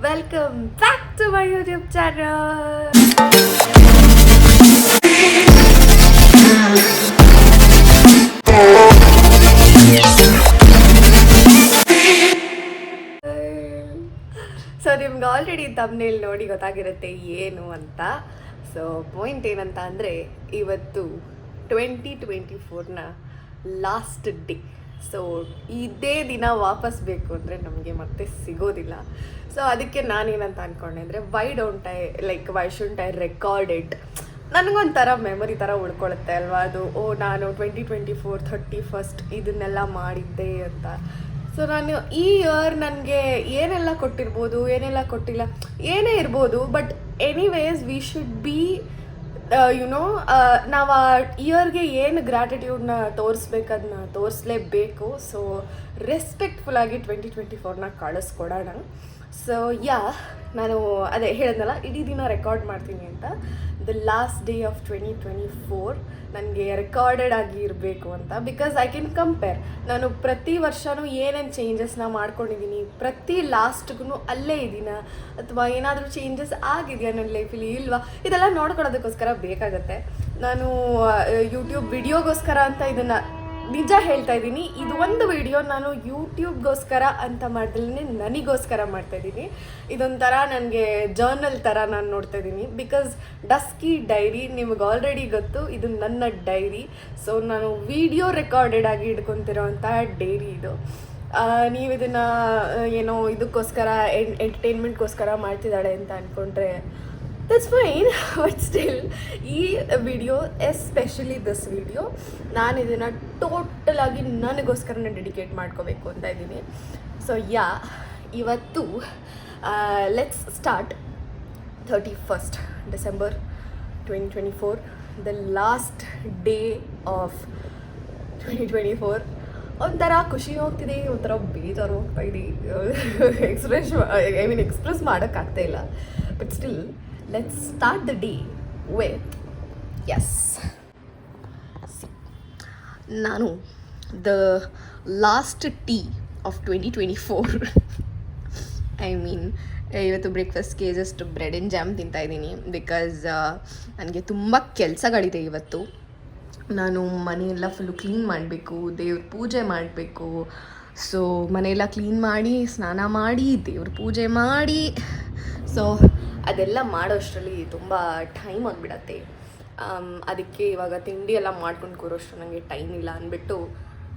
Welcome back to my YouTube channel. So ನಿಮ್ಗೆ already thumbnail ನೋಡಿ ಗೊತ್ತಾಗಿರುತ್ತೆ ಏನು ಅಂತ. ಸೊ ಪಾಯಿಂಟ್ ಏನಂತ ಅಂದರೆ ಇವತ್ತು 2024ನ ಲಾಸ್ಟ್ ಡೇ. ಸೊ ಇದೇ ದಿನ ವಾಪಸ್ ಬೇಕು ಅಂದರೆ ನಮಗೆ ಮತ್ತೆ ಸಿಗೋದಿಲ್ಲ. ಸೊ ಅದಕ್ಕೆ ನಾನೇನಂತ ಅಂದ್ಕೊಂಡೆ ಅಂದರೆ why shouldn't I record it. ನನಗೊಂಥರ ಮೆಮೊರಿ ಥರ ಉಳ್ಕೊಳ್ಳುತ್ತೆ ಅಲ್ವಾ ಅದು. ನಾನು 2024 31st ಇದನ್ನೆಲ್ಲ ಮಾಡಿದ್ದೆ ಅಂತ. ಸೊ ನಾನು ಈ ಇಯರ್ ನನಗೆ ಏನೆಲ್ಲ ಕೊಟ್ಟಿರ್ಬೋದು, ಏನೆಲ್ಲ ಕೊಟ್ಟಿಲ್ಲ, ಏನೇ ಇರ್ಬೋದು, but anyways we should be ನಾವು ಆ ಇಯರ್ಗೆ ಏನು ಗ್ರ್ಯಾಟಿಟ್ಯೂಡ್ನ ತೋರಿಸ್ಬೇಕದನ್ನ ತೋರಿಸ್ಲೇಬೇಕು. ಸೊ ರೆಸ್ಪೆಕ್ಟ್ಫುಲ್ಲಾಗಿ 2024ನ ಕಳಿಸ್ಕೊಡೋಣ. ಸೊ ನಾನು ಅದೇ ಹೇಳಿದ್ನಲ್ಲ, ಇಡೀ ದಿನ ರೆಕಾರ್ಡ್ ಮಾಡ್ತೀನಿ ಅಂತ. ದ ಲಾಸ್ಟ್ ಡೇ ಆಫ್ 2024 ನನಗೆ ರೆಕಾರ್ಡೆಡ್ ಆಗಿ ಇರಬೇಕು ಅಂತ. Because I can compare. ನಾನು ಪ್ರತಿ ವರ್ಷವೂ ಏನೇನು ಚೇಂಜಸ್ನ ಮಾಡ್ಕೊಂಡಿದ್ದೀನಿ, ಪ್ರತಿ ಲಾಸ್ಟ್ಗೂ ಅಲ್ಲೇ ಇದ್ದೀನ ಅಥವಾ ಏನಾದರೂ ಚೇಂಜಸ್ ಆಗಿದೆಯಾ ನನ್ನ ಲೈಫಲ್ಲಿ ಇಲ್ವಾ, ಇದೆಲ್ಲ ನೋಡ್ಕೊಳ್ಳೋದಕ್ಕೋಸ್ಕರ ಬೇಕಾಗತ್ತೆ. ನಾನು ಯೂಟ್ಯೂಬ್ ವಿಡಿಯೋಗೋಸ್ಕರ ಅಂತ ಇದನ್ನು ನಿಜ ಹೇಳ್ತಾ ಇದ್ದೀನಿ. ಇದು ಒಂದು ವಿಡಿಯೋ ನಾನು ಯೂಟ್ಯೂಬ್ಗೋಸ್ಕರ ಅಂತ ಮಾಡ್ದಲೇ ನನಗೋಸ್ಕರ ಮಾಡ್ತಾಯಿದ್ದೀನಿ. ಇದೊಂಥರ ನನಗೆ ಜರ್ನಲ್ ಥರ ನಾನು ನೋಡ್ತಾ ಇದ್ದೀನಿ. ಬಿಕಾಸ್ ಡಸ್ಕಿ ಡೈರಿ ನಿಮಗೆ ಆಲ್ರೆಡಿ ಗೊತ್ತು, ಇದು ನನ್ನ ಡೈರಿ. ಸೊ ನಾನು ವಿಡಿಯೋ ರೆಕಾರ್ಡೆಡ್ ಆಗಿ ಇಟ್ಕೊತಿರೋ ಅಂತಹ ಡೈರಿ ಇದು. ನೀವು ಇದನ್ನು ಏನೋ ಇದಕ್ಕೋಸ್ಕರ ಎಂಟರ್ಟೈನ್ಮೆಂಟ್ಗೋಸ್ಕರ ಮಾಡ್ತಿದ್ದಾಳೆ ಅಂತ ಅಂದ್ಕೊಂಡ್ರೆ ದಟ್ಸ್ ಫೈನ್. ಬಟ್ ಸ್ಟಿಲ್ ಈ ವಿಡಿಯೋ, ಎಸ್ಪೆಷಲಿ ದಿಸ್ ವಿಡಿಯೋ, ನಾನು ಇದನ್ನು ಟೋಟಲಾಗಿ ನನಗೋಸ್ಕರನೇ ಡೆಡಿಕೇಟ್ ಮಾಡ್ಕೋಬೇಕು ಅಂತ ಇದ್ದೀನಿ. ಸೊ ಇವತ್ತು let's start 31st December 2024, the last day of 2024. ಒಂಥರ ಖುಷಿ ಹೋಗ್ತಿದೆ, ಒಂಥರ ಬೇಜಾರು ಹೋಗ್ತಾ ಇದೆ. ಎಕ್ಸ್ಪ್ರೆಸ್ ಮಾಡೋಕ್ಕಾಗ್ತಾ ಇಲ್ಲ. But still let's start the day with ನಾನು the last tea of 2024 ಇವತ್ತು ಬ್ರೇಕ್ಫಾಸ್ಟ್ಗೆ ಜಸ್ಟ್ ಬ್ರೆಡ್ ಆ್ಯಂಡ್ ಜಾಮ್ ತಿಂತಾಯಿದ್ದೀನಿ. ಬಿಕಾಸ್ ನನಗೆ ತುಂಬ ಕೆಲಸಗಳಿದೆ ಇವತ್ತು. ನಾನು ಮನೆಯೆಲ್ಲ ಫುಲ್ಲು ಕ್ಲೀನ್ ಮಾಡಬೇಕು, ದೇವ್ರ ಪೂಜೆ ಮಾಡಬೇಕು. ಸೊ ಮನೆಯೆಲ್ಲ ಕ್ಲೀನ್ ಮಾಡಿ, ಸ್ನಾನ ಮಾಡಿ, ದೇವ್ರ ಪೂಜೆ ಮಾಡಿ, ಸೊ ಅದೆಲ್ಲ ಮಾಡೋಷ್ಟರಲ್ಲಿ ತುಂಬ ಟೈಮ್ ಆಗಿಬಿಡತ್ತೆ. ಅದಕ್ಕೆ ಇವಾಗ ತಿಂಡಿ ಎಲ್ಲ ಮಾಡ್ಕೊಂಡು ಕೂರೋಷ್ಟು ನನಗೆ ಟೈಮ್ ಇಲ್ಲ ಅಂದ್ಬಿಟ್ಟು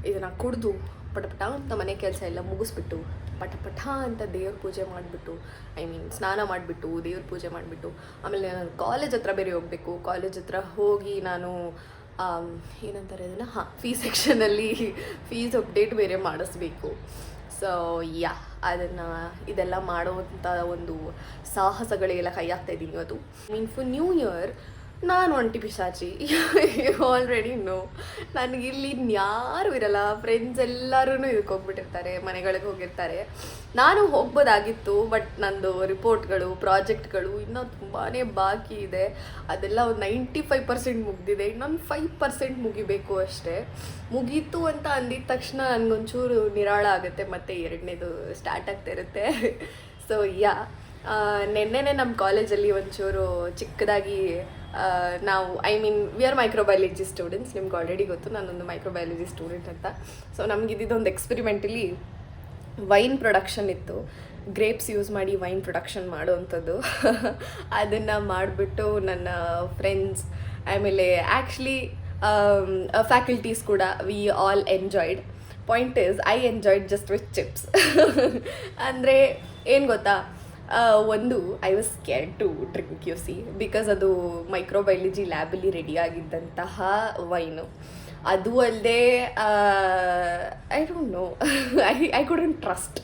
ಇದನ್ನು ಕುಡಿದು ಪಟಪಟ ಅಂತ ಮನೆ ಕೆಲಸ ಎಲ್ಲ ಮುಗಿಸ್ಬಿಟ್ಟು ಪಟಪಟ ಅಂತ ದೇವ್ರ ಪೂಜೆ ಮಾಡಿಬಿಟ್ಟು ಸ್ನಾನ ಮಾಡಿಬಿಟ್ಟು ದೇವ್ರ ಪೂಜೆ ಮಾಡಿಬಿಟ್ಟು ಆಮೇಲೆ ನಾನು ಕಾಲೇಜ್ ಹತ್ರ ಬೇರೆ ಹೋಗಬೇಕು. ಕಾಲೇಜ್ ಹತ್ರ ಹೋಗಿ ನಾನು ಏನಂತಾರೆ ಅದನ್ನು ಫೀಸ್ ಸೆಕ್ಷನಲ್ಲಿ ಫೀಸ್ ಅಪ್ಡೇಟ್ ಬೇರೆ ಮಾಡಿಸ್ಬೇಕು. ಸೊ ಇದೆಲ್ಲ ಮಾಡೋವಂಥ ಒಂದು ಸಾಹಸಗಳಿಗೆಲ್ಲ ಕೈ ಹಾಕ್ತಾಯಿದ್ದೀನಿ ಇವತ್ತು. ಫಾರ್ ನ್ಯೂ ಇಯರ್ ನಾನು ಒಂಟಿ ಪಿಶಾಚಿ, ಆಲ್ರೆಡಿ ನೋ. ನನಗಿಲ್ಲಿ ಇನ್ಯಾರೂ ಇರಲ್ಲ, ಫ್ರೆಂಡ್ಸ್ ಎಲ್ಲರೂ ಇದಕ್ಕೆ ಹೋಗ್ಬಿಟ್ಟಿರ್ತಾರೆ, ಮನೆಗಳಿಗೆ ಹೋಗಿರ್ತಾರೆ. ನಾನು ಹೋಗ್ಬೋದಾಗಿತ್ತು, ಬಟ್ ನಂದು ರಿಪೋರ್ಟ್ಗಳು, ಪ್ರಾಜೆಕ್ಟ್ಗಳು ಇನ್ನೂ ತುಂಬಾ ಬಾಕಿ ಇದೆ. ಅದೆಲ್ಲ ಒಂದು 95% ಮುಗಿದಿದೆ. ಇನ್ನೊಂದು 5% ಮುಗಿಬೇಕು ಅಷ್ಟೇ. ಮುಗೀತು ಅಂತ ಅಂದಿದ ತಕ್ಷಣ ನನಗೊಂಚೂರು ನಿರಾಳ ಆಗುತ್ತೆ, ಮತ್ತು ಎರಡನೇದು ಸ್ಟಾರ್ಟ್ ಆಗ್ತಾ ಇರುತ್ತೆ. ಸೊ ನೆನ್ನೆನೇ ನಮ್ಮ ಕಾಲೇಜಲ್ಲಿ ಒಂಚೂರು ಚಿಕ್ಕದಾಗಿ ನಾವು ವಿ ಆರ್ ಮೈಕ್ರೋಬಯಾಲಜಿ ಸ್ಟೂಡೆಂಟ್ಸ್. ನಿಮ್ಗೆ ಆಲ್ರೆಡಿ ಗೊತ್ತು ನಾನೊಂದು ಮೈಕ್ರೋಬಯಾಲಜಿ ಸ್ಟೂಡೆಂಟ್ ಅಂತ. ಸೊ ನಮಗಿದ್ದೊಂದು ಎಕ್ಸ್ಪೆರಿಮೆಂಟಲಿ ವೈನ್ ಪ್ರೊಡಕ್ಷನ್ ಇತ್ತು. ಗ್ರೇಪ್ಸ್ ಯೂಸ್ ಮಾಡಿ ವೈನ್ ಪ್ರೊಡಕ್ಷನ್ ಮಾಡೋವಂಥದ್ದು. ಅದನ್ನು ಮಾಡಿಬಿಟ್ಟು ನನ್ನ ಫ್ರೆಂಡ್ಸ್, ಆಮೇಲೆ ಆ್ಯಕ್ಚುಲಿ ಫ್ಯಾಕಲ್ಟೀಸ್ ಕೂಡ, we all enjoyed. Point is I enjoyed just with chips. ಅಂದರೆ ಏನು ಗೊತ್ತಾ, ಒಂದು I was scared to drink because ಅದು ಮೈಕ್ರೋಬಯಾಲಜಿ ಲ್ಯಾಬಲ್ಲಿ ರೆಡಿಯಾಗಿದ್ದಂತಹ ವೈನು. ಅದು ಅಲ್ಲದೆ I don't know, I couldn't trust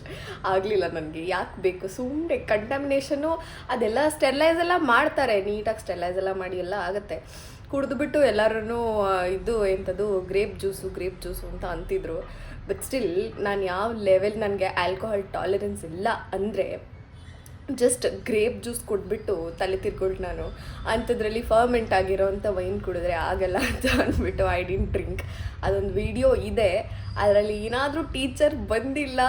ಆಗಲಿಲ್ಲ ನನಗೆ. ಯಾಕೆ ಬೇಕು ಸುಮ್ಮನೆ ಕಂಟಾಮಿನೇಷನು, ಅದೆಲ್ಲ ಸ್ಟೆರ್ಲೈಸ್ ಎಲ್ಲ ಮಾಡ್ತಾರೆ, ನೀಟಾಗಿ ಸ್ಟೆರ್ಲೈಸ್ ಎಲ್ಲ ಮಾಡಿ ಎಲ್ಲ ಆಗುತ್ತೆ. ಕುಡಿದ್ಬಿಟ್ಟು ಎಲ್ಲರೂ ಗ್ರೇಪ್ ಜ್ಯೂಸು ಅಂತ ಅಂತಿದ್ರು. ಬಟ್ ಸ್ಟಿಲ್ ನಾನು ಯಾವ ಲೆವೆಲ್ ನನಗೆ ಆಲ್ಕೋಹಾಲ್ ಟಾಲರೆನ್ಸ್ ಇಲ್ಲ ಅಂದರೆ ಜಸ್ಟ್ ಗ್ರೇಪ್ ಜ್ಯೂಸ್ ಕೊಟ್ಬಿಟ್ಟು ತಲೆ ತಿರ್ಕೊಂಡು ನಾನು ಅಂಥದ್ರಲ್ಲಿ ಫರ್ಮೆಂಟ್ ಆಗಿರೋವಂಥ ವೈನ್ ಕುಡಿದ್ರೆ ಆಗಲ್ಲ ಅಂತ ಅಂದ್ಬಿಟ್ಟು ಐ ಡಿಂಟ್ ಡ್ರಿಂಕ್. ಅದೊಂದು ವಿಡಿಯೋ ಇದೆ, ಅದರಲ್ಲಿ ಏನಾದರೂ ಟೀಚರ್ ಬಂದಿಲ್ಲ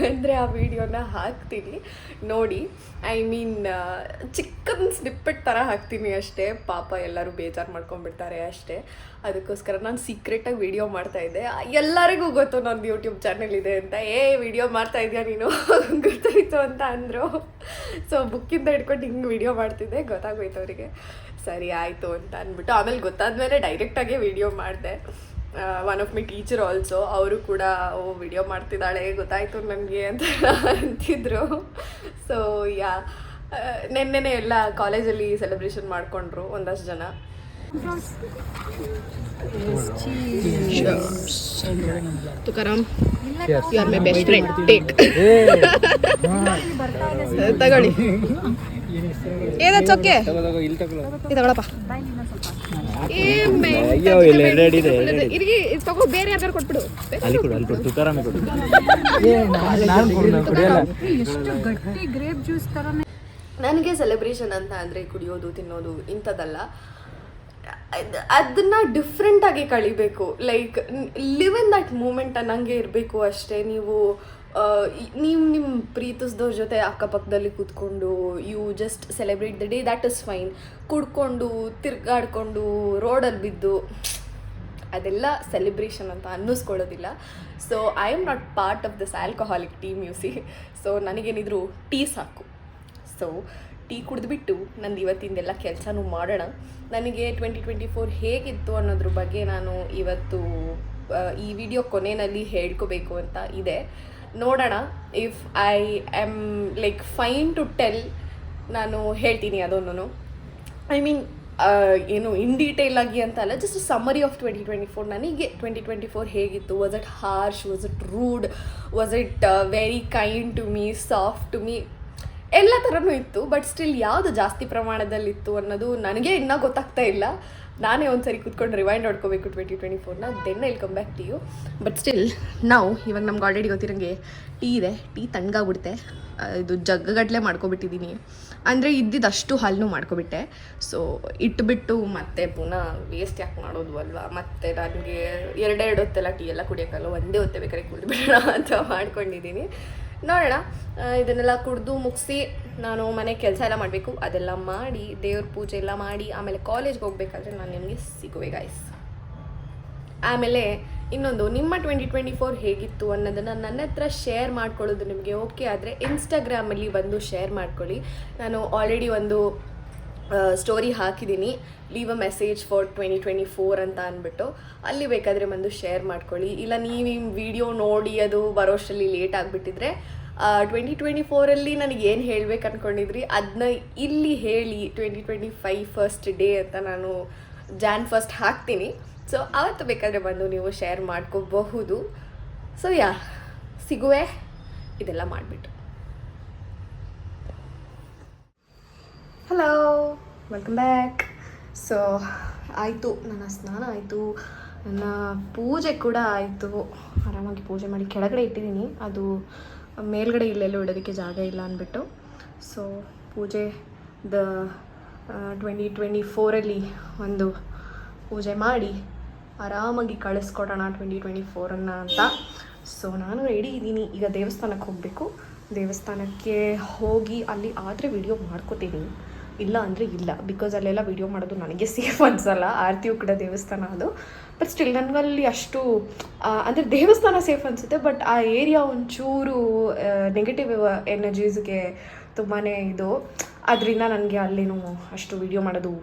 ಅಂದರೆ ಆ ವಿಡಿಯೋನ ಹಾಕ್ತೀನಿ ನೋಡಿ. ಐ ಮೀನ್ ಚಿಕ್ಕದನ್ನ ಸ್ನಿಪ್ಪೆಟ್ ಥರ ಹಾಕ್ತೀನಿ ಅಷ್ಟೇ, ಪಾಪ ಎಲ್ಲರೂ ಬೇಜಾರು ಮಾಡ್ಕೊಂಡ್ಬಿಡ್ತಾರೆ ಅಷ್ಟೇ. ಅದಕ್ಕೋಸ್ಕರ ನಾನು ಸೀಕ್ರೆಟಾಗಿ ವಿಡಿಯೋ ಮಾಡ್ತಾಯಿದ್ದೆ. ಎಲ್ಲರಿಗೂ ಗೊತ್ತು ನನ್ನ ಯೂಟ್ಯೂಬ್ ಚಾನೆಲ್ ಇದೆ ಅಂತ. ವಿಡಿಯೋ ಮಾಡ್ತಾ ಇದೆಯಾ ನೀನು ಗೊತ್ತಾಯಿತು ಅಂತ ಅಂದರು. ಸೊ ಬುಕ್ಕಿಂದ ಹಿಡ್ಕೊಂಡು ಹಿಂಗೆ ವಿಡಿಯೋ ಮಾಡ್ತಿದ್ದೆ, ಗೊತ್ತಾಗೋಯ್ತು ಅವರಿಗೆ. ಸರಿ ಆಯಿತು ಅಂತ ಅಂದ್ಬಿಟ್ಟು ಆಮೇಲೆ ಗೊತ್ತಾದ್ಮೇಲೆ ಡೈರೆಕ್ಟಾಗೇ ವಿಡಿಯೋ ಮಾಡಿದೆ. One of my teacher also, ಅವರು ಕೂಡ ವಿಡಿಯೋ ಮಾಡ್ತಿದ್ದಾಳೆ ಗೊತ್ತಾಯಿತು ನನಗೆ ಅಂತ ಅಂತಿದ್ರು. ಸೊ ಯಾ, ನೆನ್ನೆನೇ ಎಲ್ಲ ಕಾಲೇಜಲ್ಲಿ ಸೆಲೆಬ್ರೇಷನ್ ಮಾಡಿಕೊಂಡ್ರು ಒಂದಷ್ಟು ಜನ. Tukaram, you are my best friend, take ತಗೊಳ್ಳಿ. ಓಕೆ ತಗೊಳಪ್ಪ. ತಗೋ, ಬೇರೆ ಯಾರು ಕೊಟ್ಬಿಡು. ನನಗೆ ಸೆಲೆಬ್ರೇಷನ್ ಅಂತ ಅಂದರೆ ಕುಡಿಯೋದು ತಿನ್ನೋದು ಇಂಥದ್ದಲ್ಲ, ಅದನ್ನು ಡಿಫ್ರೆಂಟಾಗಿ ಕಳಿಬೇಕು. Like live in that moment ಅನ್ನಂಗೆ ಇರಬೇಕು ಅಷ್ಟೇ. ನೀವು ನಿಮ್ಮ ಪ್ರೀತಿಸಿದವ್ರ ಜೊತೆ ಅಕ್ಕಪಕ್ಕದಲ್ಲಿ ಕೂತ್ಕೊಂಡು you just celebrate the day, that is fine. ಕುಡ್ಕೊಂಡು ತಿರ್ಗಾಡ್ಕೊಂಡು ರೋಡಲ್ಲಿ ಬಿದ್ದು ಅದೆಲ್ಲ ಸೆಲೆಬ್ರೇಷನ್ ಅಂತ ಅನ್ನಿಸ್ಕೊಳ್ಳೋದಿಲ್ಲ. So I am not part of this alcoholic team, you see. So ನನಗೇನಿದ್ರು ಟೀ ಸಾಕು. ಸೊ ಟೀ ಕುಡಿದ್ಬಿಟ್ಟು ನಂದು ಇವತ್ತಿಂದೆಲ್ಲ ಕೆಲಸನೂ ಮಾಡೋಣ. ನನಗೆ 2024 ಹೇಗಿತ್ತು ಅನ್ನೋದ್ರ ಬಗ್ಗೆ ನಾನು ಇವತ್ತು ಈ ವಿಡಿಯೋ ಕೊನೆಯಲ್ಲಿ ಹೇಳ್ಕೋಬೇಕು ಅಂತ ಇದೆ. ನೋಡೋಣ, if I am like fine to tell ನಾನು ಹೇಳ್ತೀನಿ ಅದನ್ನು. ಐ ಮೀನ್ ಏನು ಇನ್ ಡೀಟೇಲ್ ಆಗಿ ಅಂತ ಅಲ್ಲ, ಜಸ್ಟ್ ಸಮ್ಮರಿ ಆಫ್ 2024. ನನಗೆ 2024 ಹೇಗಿತ್ತು? Was it harsh? Was it rude? Was it very kind to me, soft to me? ಎಲ್ಲ ಥರನೂ ಇತ್ತು. ಬಟ್ ಸ್ಟಿಲ್ ಯಾವುದು ಜಾಸ್ತಿ ಪ್ರಮಾಣದಲ್ಲಿತ್ತು ಅನ್ನೋದು ನನಗೆ ಇನ್ನೂ ಗೊತ್ತಾಗ್ತಾ ಇಲ್ಲ. ನಾನೇ ಒಂದು ಸರಿ ಕೂತ್ಕೊಂಡು ರಿವೈಂಡ್ ನೋಡ್ಕೋಬೇಕು 2024ನ, then I'll come back to you. But still ನಾವು ಇವಾಗ ನಮ್ಗೆ ಆಲ್ರೆಡಿ ಗೊತ್ತಿರೋಂಗೆ ಟೀ ಇದೆ. ಟೀ ತಣ್ಣಗಾಗ್ಬಿಡುತ್ತೆ. ಇದು ಜಗ್ಗಗಟ್ಟಲೆ ಮಾಡ್ಕೊಬಿಟ್ಟಿದ್ದೀನಿ, ಅಂದರೆ ಇದ್ದಿದ್ದಷ್ಟು ಹಾಲನ್ನು ಮಾಡ್ಕೊಬಿಟ್ಟೆ. ಸೊ ಇಟ್ಬಿಟ್ಟು ಮತ್ತೆ ಪುನಃ ವೇಸ್ಟ್ ಯಾಕೆ ಮಾಡೋದು ಅಲ್ವಾ, ಮತ್ತು ನನಗೆ ಎರಡೆರಡು ಹೊತ್ತೆಲ್ಲ ಟೀ ಎಲ್ಲ ಕುಡಿಯೋಕ್ಕಲ್ಲ, ಒಂದೇ ಹೊತ್ತೆ ಬೇಕಾದ್ರೆ ಕುಡಿದ್ಬಿಡೋಣ ಅಂತ ಮಾಡ್ಕೊಂಡಿದ್ದೀನಿ. ನೋಡೋಣ, ಇದನ್ನೆಲ್ಲ ಕುಡಿದು ಮುಗಿಸಿ ನಾನು ಮನೆ ಕೆಲಸ ಎಲ್ಲ ಮಾಡಬೇಕು. ಅದೆಲ್ಲ ಮಾಡಿ ದೇವ್ರ ಪೂಜೆ ಎಲ್ಲ ಮಾಡಿ ಆಮೇಲೆ ಕಾಲೇಜ್ಗೆ ಹೋಗ್ಬೇಕಾದ್ರೆ ನಾನು ನಿಮಗೆ ಸಿಗುವೆ ಗೈಸ್. ಆಮೇಲೆ ಇನ್ನೊಂದು, ನಿಮ್ಮ 2024 ಹೇಗಿತ್ತು ಅನ್ನೋದನ್ನು ನನ್ನ ಹತ್ರ ಶೇರ್ ಮಾಡ್ಕೊಳ್ಳೋದು ನಿಮಗೆ ಓಕೆ ಆದರೆ ಇನ್ಸ್ಟಾಗ್ರಾಮಲ್ಲಿ ಬಂದು ಶೇರ್ ಮಾಡ್ಕೊಳ್ಳಿ. ನಾನು ಆಲ್ರೆಡಿ ಒಂದು ಸ್ಟೋರಿ ಹಾಕಿದ್ದೀನಿ, ಲೀವ್ ಅ ಮೆಸೇಜ್ ಫಾರ್ 2024 ಅಂತ ಅಂದ್ಬಿಟ್ಟು. ಅಲ್ಲಿ ಬೇಕಾದರೆ ಬಂದು ಶೇರ್ ಮಾಡ್ಕೊಳ್ಳಿ. ಇಲ್ಲ ನೀವು ಈ ವಿಡಿಯೋ ನೋಡಿ ಅದು ಬರೋಷ್ಟರಲ್ಲಿ ಲೇಟ್ ಆಗಿಬಿಟ್ಟಿದ್ರೆ 2024ಅಲ್ಲಿ ನನಗೆ ಏನು ಹೇಳ್ಬೇಕು ಅಂದ್ಕೊಂಡಿದ್ರಿ ಅದನ್ನ ಇಲ್ಲಿ ಹೇಳಿ 2025 ಫಸ್ಟ್ ಡೇ ಅಂತ ನಾನು Jan 1 ಹಾಕ್ತೀನಿ. ಸೊ ಅವತ್ತು ಬೇಕಾದರೆ ಬಂದು ನೀವು ಶೇರ್ ಮಾಡ್ಕೋಬಹುದು. ಸೊ ಯಾ, ಸಿಗುವೆ ಇದೆಲ್ಲ ಮಾಡಿಬಿಟ್ಟು. Hello, welcome back. ಸೊ ಆಯಿತು, ನನ್ನ ಸ್ನಾನ ಆಯಿತು, ನನ್ನ ಪೂಜೆ ಕೂಡ ಆಯಿತು. ಆರಾಮಾಗಿ ಪೂಜೆ ಮಾಡಿ ಕೆಳಗಡೆ ಇಟ್ಟಿದ್ದೀನಿ, ಅದು ಮೇಲ್ಗಡೆ ಇಲ್ಲೆಲ್ಲೂ ಇಡೋದಕ್ಕೆ ಜಾಗ ಇಲ್ಲ ಅಂದ್ಬಿಟ್ಟು. ಸೊ ಪೂಜೆದ 2024ಅಲ್ಲಿ ಒಂದು ಪೂಜೆ ಮಾಡಿ ಆರಾಮಾಗಿ ಕಳಿಸ್ಕೊಡೋಣ 2024 ಅಂತ. ಸೊ ನಾನು ರೆಡಿ ಇದ್ದೀನಿ. ಈಗ ದೇವಸ್ಥಾನಕ್ಕೆ ಹೋಗಬೇಕು. ದೇವಸ್ಥಾನಕ್ಕೆ ಹೋಗಿ ಅಲ್ಲಿ ಆದರೆ ವಿಡಿಯೋ ಮಾಡ್ಕೋತೀನಿ, ಇಲ್ಲ ಅಂದರೆ ಇಲ್ಲ. ಬಿಕಾಸ್ ಅಲ್ಲೆಲ್ಲ ವಿಡಿಯೋ ಮಾಡೋದು ನನಗೆ ಸೇಫ್ ಅನಿಸಲ್ಲ. ಆರತಿ ಉಕ್ಕಡ ದೇವಸ್ಥಾನ ಅದು. ಬಟ್ ಸ್ಟಿಲ್ ನನಗಲ್ಲಿ ಅಷ್ಟು ಅಂದರೆ ದೇವಸ್ಥಾನ ಸೇಫ್ ಅನಿಸುತ್ತೆ, ಬಟ್ ಆ ಏರಿಯಾ ಒಂಚೂರು ನೆಗೆಟಿವ್ ಎನರ್ಜೀಸ್ಗೆ ತುಂಬಾ ಇದು. ಅದರಿಂದ ನನಗೆ ಅಲ್ಲೇನು ಅಷ್ಟು ವಿಡಿಯೋ ಮಾಡೋದು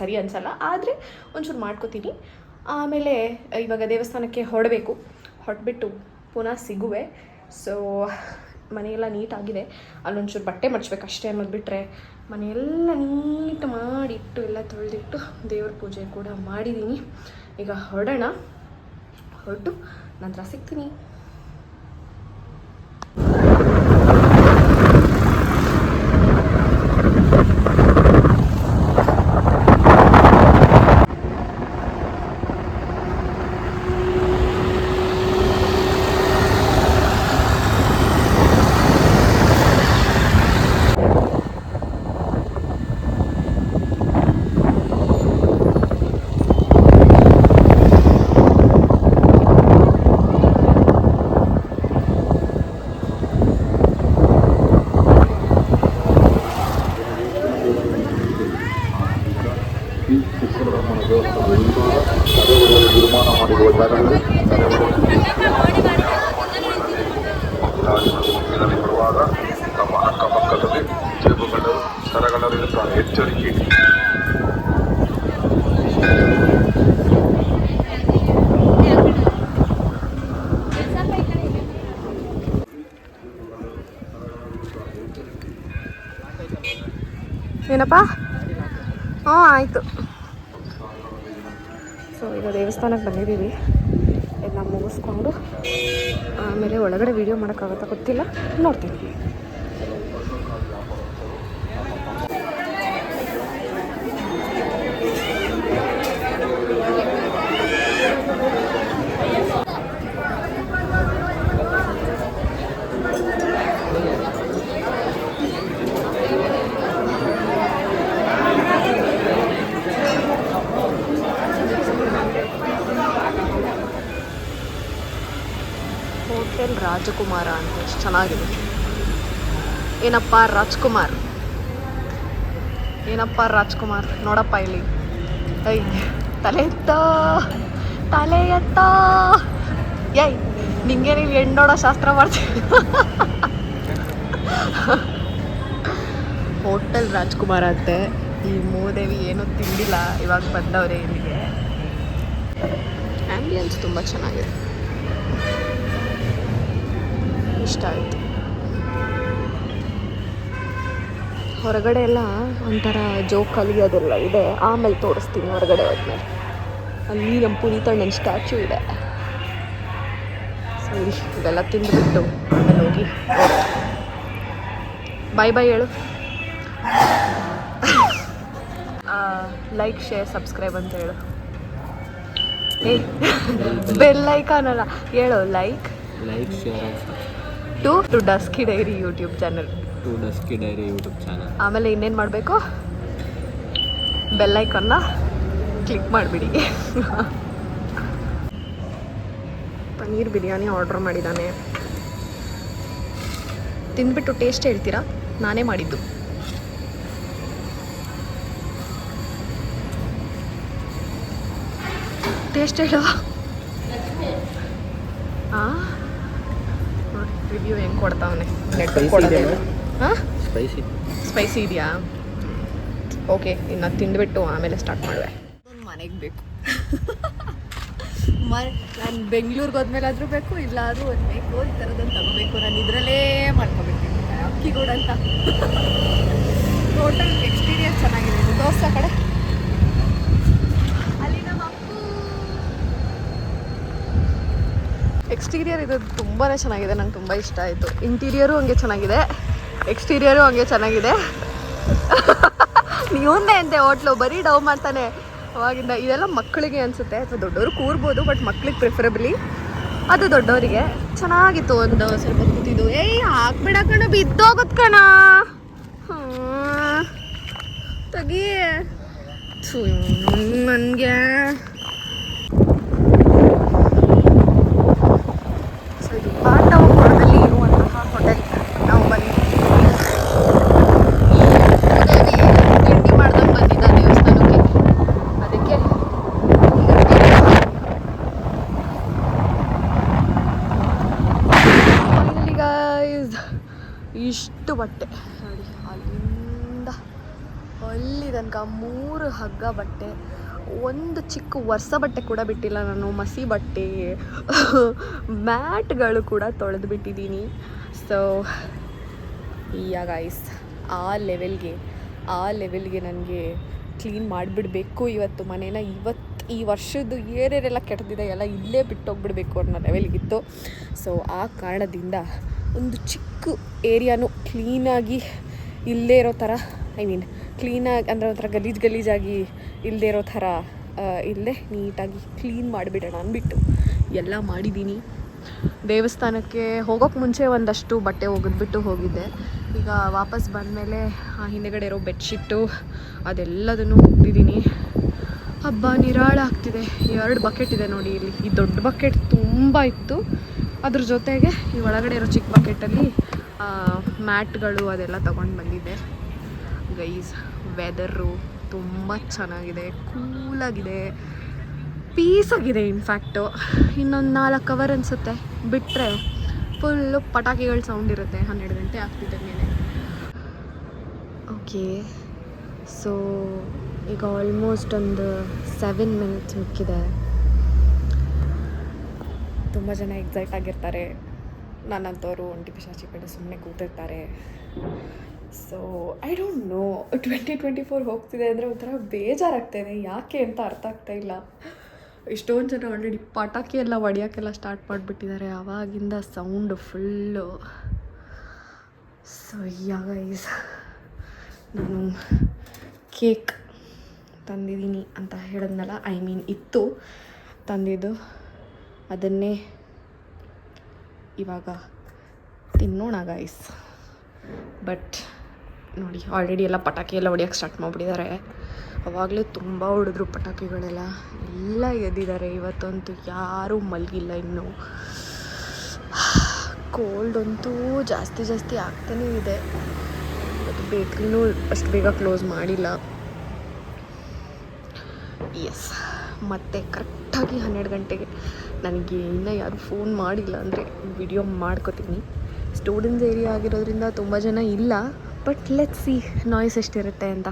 ಸರಿ ಅನಿಸಲ್ಲ. ಆದರೆ ಒಂಚೂರು ಮಾಡ್ಕೋತೀನಿ. ಆಮೇಲೆ ಇವಾಗ ದೇವಸ್ಥಾನಕ್ಕೆ ಹೊರಟ್ಬಿಟ್ಟು ಪುನಃ ಸಿಗುವೆ. ಸೊ ಮನೆಯೆಲ್ಲ ನೀಟಾಗಿದೆ, ಅಲ್ಲೊಂಚೂರು ಬಟ್ಟೆ ಮಡ್ಚ್ಬೇಕು ಅಷ್ಟೇ ಅನ್ನೋದು ಬಿಟ್ಟರೆ ಮನೆಯೆಲ್ಲ ನೀಟ್ ಮಾಡಿಟ್ಟು ಎಲ್ಲ ತೊಳೆದಿಟ್ಟು ದೇವ್ರ ಪೂಜೆ ಕೂಡ ಮಾಡಿದ್ದೀನಿ. ಈಗ ಹೊರಟು ನಂತರ ಸಿಗ್ತೀನಿ. ಬಸ್ಸಿನಲ್ಲಿ ಬರುವಾಗ ನಮ್ಮ ಅಕ್ಕಪಕ್ಕದಲ್ಲಿ ಜೇಬುಗಳು ಸರಗಳಲ್ಲಿರುತ್ತಾರೆ, ಎಚ್ಚರಿಕೆ. ಏನಪ್ಪ? ಹಾಂ ಆಯಿತು. ಸೊ ಈಗ ದೇವಸ್ಥಾನಕ್ಕೆ ಬಂದಿದ್ದೀವಿ, ಎಲ್ಲ ಮುಗಿಸ್ಕೊಂಡು ಆಮೇಲೆ ಒಳಗಡೆ ವೀಡಿಯೋ ಮಾಡೋಕ್ಕಾಗತ್ತಾ ಗೊತ್ತಿಲ್ಲ, ನೋಡ್ತೀನಿ. ಹೋಟೆಲ್ ರಾಜಕುಮಾರ ಅಂತ, ಎಷ್ಟು ಚೆನ್ನಾಗಿದೆ. ಏನಪ್ಪ ರಾಜ್ಕುಮಾರ್, ಏನಪ್ಪ ರಾಜ್ಕುಮಾರ್, ನೋಡಪ್ಪ ಇಲ್ಲಿ. ಐ ತಲೆ ಎತ್ತ, ತಲೆ ಎತ್ತ. ಏಯ್ ನಿಂಗೆ ನೀವು ಹೆಣ್ಣೋಡೋ ಶಾಸ್ತ್ರ ಮಾಡ್ತೀವಿ. ಹೋಟೆಲ್ ರಾಜ್ಕುಮಾರ್ ಅಂತೆ. ಈ ಮೂದೇವಿ ಏನೂ ತಿಂದಿಲ್ಲ, ಇವಾಗ ಬಂದವ್ರೆ ಇಲ್ಲಿಗೆ. ಆ್ಯಂಬಿಯನ್ಸ್ ತುಂಬ ಚೆನ್ನಾಗಿದೆ, ಇಷ್ಟ ಆಯಿತು. ಹೊರಗಡೆ ಎಲ್ಲ ಒಂಥರ ಜೋಕಾಲಿ ಅದೆಲ್ಲ ಇದೆ, ಆಮೇಲೆ ತೋರಿಸ್ತೀನಿ ಹೊರಗಡೆ ಹೋದ್ಮೇಲೆ. ಅಲ್ಲಿ ನಮ್ಮ ಪುನೀತಣ್ಣನ ಸ್ಟ್ಯಾಚ್ಯೂ ಇದೆ. ಸರಿ ಇದೆಲ್ಲ ತಿಂದುಬಿಟ್ಟು ಆಮೇಲೆ ಹೋಗಿ ಬಾಯ್ ಬಾಯ್ ಹೇಳು. ಲೈಕ್ ಶೇರ್ ಸಬ್ಸ್ಕ್ರೈಬ್ ಅಂತ ಹೇಳು. ಏಯ್ ಬೆಲ್ ಐಕಾನ್ ಅಲ್ಲ ಹೇಳು. Like share to Dusky Diary YouTube channel. ಆಮೇಲೆ ಇನ್ನೇನು ಮಾಡಬೇಕು, ಬೆಲ್ ಐಕಾನ್ನ ಕ್ಲಿಕ್ ಮಾಡಿಬಿಡಿ. ಪನ್ನೀರ್ ಬಿರಿಯಾನಿ ಆರ್ಡ್ರ್ ಮಾಡಿದ್ದಾನೆ, ತಿಂದ್ಬಿಟ್ಟು ಟೇಸ್ಟ್ ಹೇಳ್ತೀರಾ? ನಾನೇ ಮಾಡಿದ್ದು. ಟೇಸ್ಟ್ ಹೇಳೋ. ಹಾಂ ನೋಡಿ ರಿವ್ಯೂ ಹೆಂಗೆ ಕೊಡ್ತಾವನೆ. ನೆಟ್ ಕೊಡೋದೇನು? ಹಾಂ ಸ್ಪೈಸಿ ಇದೆಯಾ? ಓಕೆ, ಇನ್ನು ತಿಂದುಬಿಟ್ಟು ಆಮೇಲೆ ಸ್ಟಾರ್ಟ್ ಮಾಡುವೆ. ಮನೆಗೆ ಬೇಕು. ನಾನು ಬೆಂಗಳೂರಿಗೆ ಹೋದ್ಮೇಲೆ ಆದರೂ ಬೇಕು, ಇಲ್ಲಾದರೂ ಒಂದು ಬೇಕು, ಈ ಥರದೊಂದು ತಗೋಬೇಕು. ನಾನು ಇದರಲ್ಲೇ ಮಾಡ್ಕೊಬಿಡ್ತೀನಿ ಅಕ್ಕಿಗೂಡ ಅಂತ. ಟೋಟಲ್ ಎಕ್ಸ್ಪೀರಿಯನ್ಸ್ ಚೆನ್ನಾಗಿದೆ. ಇದು ದೋಸೆ ಕಡೆ ಅಲ್ಲಿ ನಮ್ಮ ಅಪ್ಪು. ಎಕ್ಸ್ಟೀರಿಯರ್ ಇದು ತುಂಬಾ ಚೆನ್ನಾಗಿದೆ, ನಂಗೆ ತುಂಬ ಇಷ್ಟ ಆಯಿತು. ಇಂಟೀರಿಯರು ಹಂಗೆ ಚೆನ್ನಾಗಿದೆ, ಎಕ್ಸ್ಟೀರಿಯರು ಹಂಗೆ ಚೆನ್ನಾಗಿದೆ. ನೀವೊಂದೇ ಅಂತೆ ಹೋಟ್ಲು ಬರೀ ಡವ್ ಮಾಡ್ತಾನೆ ಅವಾಗಿಂದ. ಇದೆಲ್ಲ ಮಕ್ಕಳಿಗೆ ಅನಿಸುತ್ತೆ, ಅಥವಾ ದೊಡ್ಡವರು ಕೂರ್ಬೋದು, ಬಟ್ ಮಕ್ಳಿಗೆ ಪ್ರಿಫರಬಲಿ, ಅದು ದೊಡ್ಡವರಿಗೆ. ಚೆನ್ನಾಗಿತ್ತು. ಒಂದು ಸ್ವಲ್ಪ ಕೂತಿದ್ದು. ಏಯ್ ಹಾಕ್ಬಿಡ ಕಣ, ಬಿದ್ದೋಗುತ್ತೆ ಕಣ. ತಗಿ ನನಗೆ. ಸೊ ಇದು ಪಾಂಡವಪುರದಲ್ಲಿ ಇರುವಂತಹ ಹೋಟೆಲ್ ನಾವು ಬಂದಿದ್ದೀವಿ. ತಿಂಡಿ ಮಾಡ್ದಂಗೆ ಬಂದಿದ್ದ ದೇವಸ್ಥಾನಕ್ಕೆ, ಅದಕ್ಕೆ ಫೈನಲಿ ಗೈಸ್ ಇಷ್ಟು ಬಟ್ಟೆ ನೋಡಿ, ಅಲ್ಲಿಂದ ಅಲ್ಲಿ ತನಕ 3 ಹಗ್ಗ ಬಟ್ಟೆ, ಒಂದು ಚಿಕ್ಕ ವರ್ಷ ಬಟ್ಟೆ ಕೂಡ ಬಿಟ್ಟಿಲ್ಲ ನಾನು. ಮಸಿ ಬಟ್ಟೆ, ಮ್ಯಾಟ್ಗಳು ಕೂಡ ತೊಳೆದು ಬಿಟ್ಟಿದ್ದೀನಿ. ಸೊ ಯಾ ಗೈಸ್, ಆ ಲೆವೆಲ್ಗೆ ನನಗೆ ಕ್ಲೀನ್ ಮಾಡಿಬಿಡ್ಬೇಕು ಇವತ್ತು ಮನೇನ. ಈ ವರ್ಷದ್ದು ಏನೇನೆಲ್ಲ ಕೆಟ್ಟದಿದೆ ಎಲ್ಲ ಇಲ್ಲೇ ಬಿಟ್ಟೋಗ್ಬಿಡ್ಬೇಕು ಅನ್ನೋ ಲೆವೆಲ್ಗಿತ್ತು. ಸೊ ಆ ಕಾರಣದಿಂದ ಒಂದು ಚಿಕ್ಕ ಏರಿಯಾನು ಕ್ಲೀನಾಗಿ ಇಲ್ಲದೇ ಇರೋ ಥರ, ಕ್ಲೀನಾಗಿ ಅಂದರೆ ಒಂಥರ ಗಲೀಜಾಗಿ ಇಲ್ಲದೇ ಇರೋ ಥರ ಇಲ್ಲದೆ ನೀಟಾಗಿ ಕ್ಲೀನ್ ಮಾಡಿಬಿಡೋಣ ಅಂದ್ಬಿಟ್ಟು ಎಲ್ಲ ಮಾಡಿದ್ದೀನಿ. ದೇವಸ್ಥಾನಕ್ಕೆ ಹೋಗೋಕ್ಕೆ ಮುಂಚೆ ಒಂದಷ್ಟು ಬಟ್ಟೆ ಒಗೆದ್ಬಿಟ್ಟು ಹೋಗಿದ್ದೆ. ಈಗ ವಾಪಸ್ ಬಂದಮೇಲೆ ಹಿಂದೆಗಡೆ ಇರೋ ಬೆಡ್ಶೀಟು ಅದೆಲ್ಲದನ್ನು ಒಗ್ದಿದ್ದೀನಿ. ಹಬ್ಬ ನಿರಾಳ ಆಗ್ತಿದೆ. 2 ಬಕೆಟ್ ಇದೆ ನೋಡಿ ಇಲ್ಲಿ. ಈ ದೊಡ್ಡ ಬಕೆಟ್ ತುಂಬ ಇತ್ತು, ಅದ್ರ ಜೊತೆಗೆ ಈ ಒಳಗಡೆ ಇರೋ ಚಿಕ್ಕ ಬಕೆಟಲ್ಲಿ ಮ್ಯಾಟ್ಗಳು ಅದೆಲ್ಲ ತೊಗೊಂಡು ಬಂದಿದ್ದೆ. ಗೈಸ್ ವೆದರು ತುಂಬ ಚೆನ್ನಾಗಿದೆ, ಕೂಲಾಗಿದೆ, ಪೀಸಾಗಿದೆ. ಇನ್ಫ್ಯಾಕ್ಟು ಇನ್ನೊಂದು 4 ಅವರ್ ಅನಿಸುತ್ತೆ ಬಿಟ್ಟರೆ ಫುಲ್ಲು ಪಟಾಕಿಗಳ ಸೌಂಡ್ ಇರುತ್ತೆ 12 ಗಂಟೆ ಆಗ್ತಿದ್ದಂಗೆ. ಓಕೆ, ಸೊ ಈಗ ಆಲ್ಮೋಸ್ಟ್ ಒಂದು 7 ಮಿನಿಟ್ಸ್ ಮಿಕ್ಕಿದೆ. ತುಂಬ ಜನ ಎಕ್ಸೈಟ್ ಆಗಿರ್ತಾರೆ, ನನ್ನಂಥವ್ರು ಒಂಟಿ ಪಿಶಾಚಿ ಕಡೆ ಸುಮ್ಮನೆ ಕೂತಿರ್ತಾರೆ. ಸೊ ಐ ಡೋಂಟ್ ನೋ, 2024 ಹೋಗ್ತಿದೆ ಅಂದರೆ ಒಂಥರ ಬೇಜಾರಾಗ್ತಾಯಿದೆ. ಯಾಕೆ ಅಂತ ಅರ್ಥ ಆಗ್ತಾಯಿಲ್ಲ. ಇಷ್ಟೊಂದು ಜನ ಆಲ್ರೆಡಿ ಪಟಾಕಿ ಎಲ್ಲ ಹೊಡಿಯೋಕ್ಕೆಲ್ಲ ಸ್ಟಾರ್ಟ್ ಮಾಡಿಬಿಟ್ಟಿದ್ದಾರೆ. ಆವಾಗಿಂದ ಸೌಂಡು ಫುಲ್ಲು. ಸೊ ಗೈಸ್, ನಾನು ಕೇಕ್ ತಂದಿದ್ದೀನಿ ಅಂತ ಹೇಳಿದ್ನಲ್ಲ, ಐ ಮೀನ್ ಇತ್ತು ತಂದಿದ್ದು, ಅದನ್ನೇ ಇವಾಗ ತಿನ್ನೋಣ ಗೈಸ್. ಬಟ್ ನೋಡಿ, ಆಲ್ರೆಡಿ ಎಲ್ಲ ಪಟಾಕಿ ಎಲ್ಲ ಹೊಡಿಯೋಕ್ಕೆ ಸ್ಟಾರ್ಟ್ ಮಾಡಿಬಿಟ್ಟಿದ್ದಾರೆ. ಅವಾಗಲೇ ತುಂಬ ಹೊಡೆದ್ರು ಪಟಾಕಿಗಳೆಲ್ಲ, ಎಲ್ಲ ಎದ್ದಿದ್ದಾರೆ. ಇವತ್ತಂತೂ ಯಾರೂ ಮಲಗಿಲ್ಲ ಇನ್ನೂ. ಕೋಲ್ಡ್ ಅಂತೂ ಜಾಸ್ತಿ ಆಗ್ತಾನೇ ಇದೆ. ಬಟ್ ಬೇಕ್ರಿನೂ ಅಷ್ಟು ಬೇಗ ಕ್ಲೋಸ್ ಮಾಡಿಲ್ಲ. ಎಸ್, ಮತ್ತೆ ಕರೆಕ್ಟಾಗಿ 12 ಗಂಟೆಗೆ. ನನಗೆ ಇನ್ನೂ ಯಾರು ಫೋನ್ ಮಾಡಿಲ್ಲ ಅಂದರೆ ವಿಡಿಯೋ ಮಾಡ್ಕೋತೀನಿ. ಸ್ಟೂಡೆಂಟ್ಸ್ ಏರಿಯಾ ಆಗಿರೋದ್ರಿಂದ ತುಂಬ ಜನ ಇಲ್ಲ. ಬಟ್ ಲೆಟ್ಸ್ ಸಿ ನಾಯ್ಸ್ ಎಷ್ಟಿರುತ್ತೆ ಅಂತ.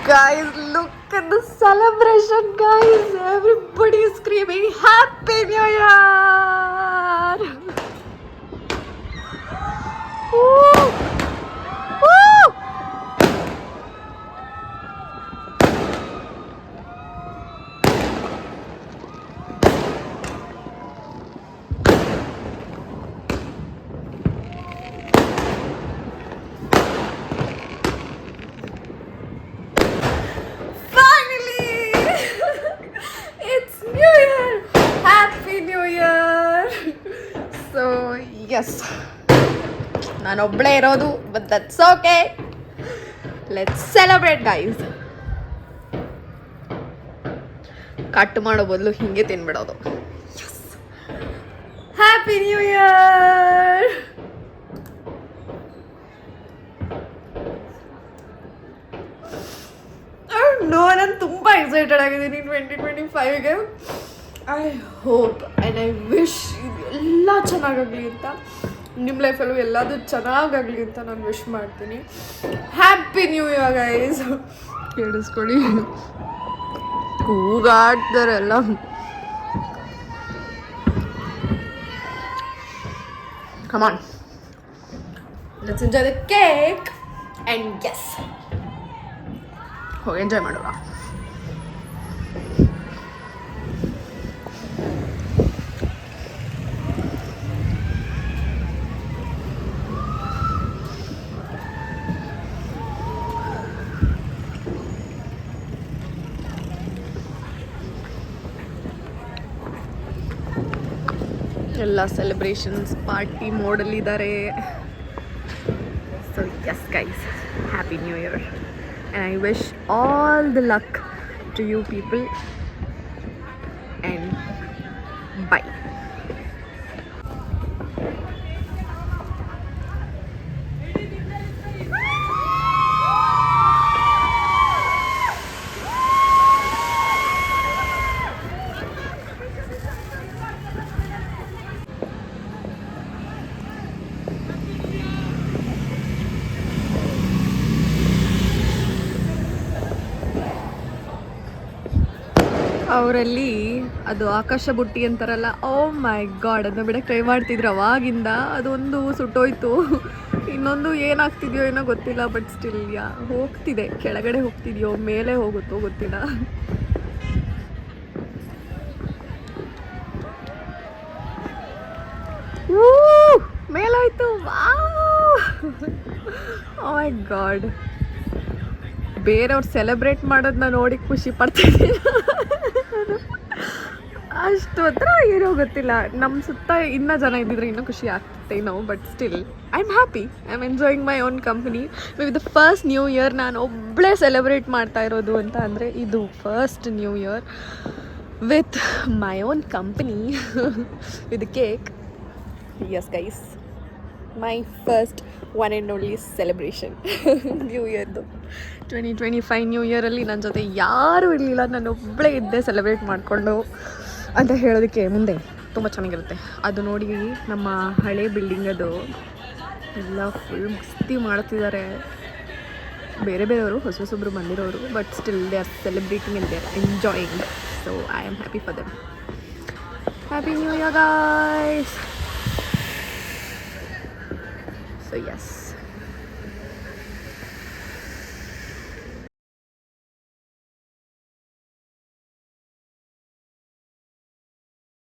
Guys, look at the celebration, guys. Everybody is screaming Happy New Year! Woo! Woo! Yes, ನಾನೊಬ್ಬಳೇ ಇರೋದು, but that's okay. Let's celebrate guys. Cut ಮಾಡೋ ಬದಲು ಹಿಂಗೆ ತಿನ್ಬಿಡೋದು. Happy new year. ನಾನು ತುಂಬ ಎಕ್ಸೈಟೆಡ್ ಆಗಿದ್ದೀನಿ 2025ಗೆ. I hope and I wish ಎಲ್ಲ ಚೆನ್ನಾಗಾಗಲಿ ಅಂತ, ನಿಮ್ಮ ಲೈಫಲ್ಲೂ ಎಲ್ಲದೂ ಚೆನ್ನಾಗಾಗಲಿ ಅಂತ ನಾನು ವಿಶ್ ಮಾಡ್ತೀನಿ. Happy new year guys. ಕೇಳಿಸ್ಕೊಳ್ಳಿ, ಕೂಗಾಡ್ತಾರೆ ಎಲ್ಲ. Come on, let's enjoy the cake and yes, ಹೋಗಿ ಎಂಜಾಯ್ ಮಾಡೋಣ. ಎಲ್ಲ ಸೆಲೆಬ್ರೇಷನ್ಸ್ ಪಾರ್ಟಿ ಮೋಡಲ್ಲಿದ್ದಾರೆ. So yes guys, happy new year and I wish all the luck to you people and bye. ಅವರಲ್ಲಿ ಅದು ಆಕಾಶ ಬುಟ್ಟಿ ಅಂತಾರಲ್ಲ, ಓ ಮೈ ಗಾಡ್, ಅದನ್ನ ಬಿಡಕ್ಕೆ ಟ್ರೈ ಮಾಡ್ತಿದ್ರು ಅವಾಗಿಂದ. ಅದೊಂದು ಸುಟ್ಟೋಯ್ತು, ಇನ್ನೊಂದು ಏನಾಗ್ತಿದೆಯೋ ಏನೋ ಗೊತ್ತಿಲ್ಲ. ಬಟ್ ಸ್ಟಿಲ್ ಹೋಗ್ತಿದೆ, ಕೆಳಗಡೆ ಹೋಗ್ತಿದೆಯೋ ಮೇಲೆ ಹೋಗುತ್ತೋ ಗೊತ್ತಿಲ್ಲ. ಮೇಲಾಯ್ತು, ಓ ಮೈ ಗಾಡ್. ಬೇರೆಯವ್ರು ಸೆಲೆಬ್ರೇಟ್ ಮಾಡೋದನ್ನ ನೋಡಿ ಖುಷಿ ಪಡ್ತಿದ್ದೀನಿ. ಅಷ್ಟು ಹತ್ರ ಏನೋ ಗೊತ್ತಿಲ್ಲ. ನಮ್ಮ ಸುತ್ತ ಇನ್ನೂ ಜನ ಇದ್ದಿದ್ರೆ ಇನ್ನೂ ಖುಷಿ ಆಗ್ತೈತೆ ನಾವು. But still I am happy. I am enjoying my own company. With the first new year ನಾನು ಒಬ್ಬಳೇ ಸೆಲೆಬ್ರೇಟ್ ಮಾಡ್ತಾ ಇರೋದು ಅಂತ ಅಂದರೆ ಇದು first new year with my own company with cake. Yes guys, my first one and only celebration new ಇಯರ್ದು. 2025 new ಇಯರಲ್ಲಿ ನನ್ನ ಜೊತೆ ಯಾರೂ ಇರಲಿಲ್ಲ, ನಾನು ಒಬ್ಬಳೇ ಇದ್ದೆ ಸೆಲೆಬ್ರೇಟ್ ಮಾಡಿಕೊಂಡು ಅಂತ ಹೇಳೋದಕ್ಕೆ ಮುಂದೆ ತುಂಬ ಚೆನ್ನಾಗಿರುತ್ತೆ. ಅದು ನೋಡಿ ನಮ್ಮ ಹಳೆ ಬಿಲ್ಡಿಂಗ್ ಅದು ಎಲ್ಲ ಫುಲ್ ಮಸ್ತಿ ಮಾಡ್ತಿದ್ದಾರೆ. ಬೇರೆ ಬೇರೆಯವರು ಹೊಸೊಬ್ಬರು ಬಂದಿರೋರು, but still they are celebrating and they are enjoying. So I am happy for them. Happy new year guys. So Yes.